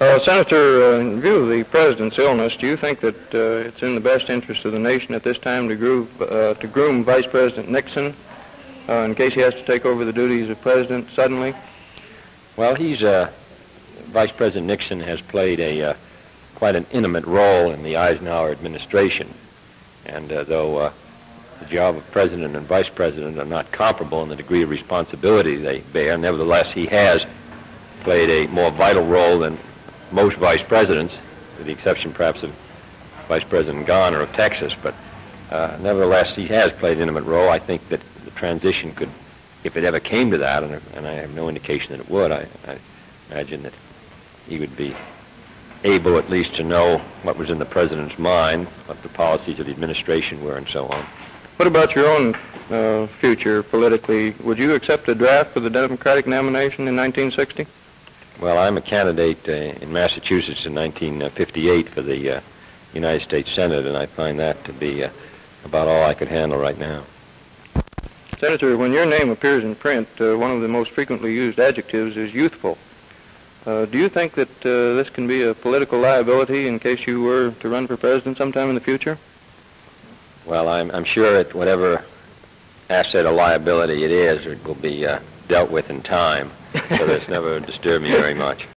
Senator, in view of the President's illness, do you think that it's in the best interest of the nation at this time to groom Vice President Nixon in case he has to take over the duties of President suddenly? Well, Vice President Nixon has played quite an intimate role in the Eisenhower administration. And though the job of President and Vice President are not comparable in the degree of responsibility they bear, nevertheless he has played a more vital role than most vice presidents, with the exception perhaps of Vice President Garner of Texas. But nevertheless, he has played an intimate role. I think that the transition could, if it ever came to that, and I have no indication that it would, I imagine that he would be able at least to know what was in the President's mind, what the policies of the administration were, and so on. What about your own future politically? Would you accept a draft for the Democratic nomination in 1960? Well, I'm a candidate in Massachusetts in 1958 for the United States Senate, and I find that to be about all I could handle right now. Senator, when your name appears in print, one of the most frequently used adjectives is youthful. Do you think that this can be a political liability in case you were to run for president sometime in the future? Well, I'm sure that whatever asset or liability it is, it will be dealt with in time, so that's never disturbed me very much.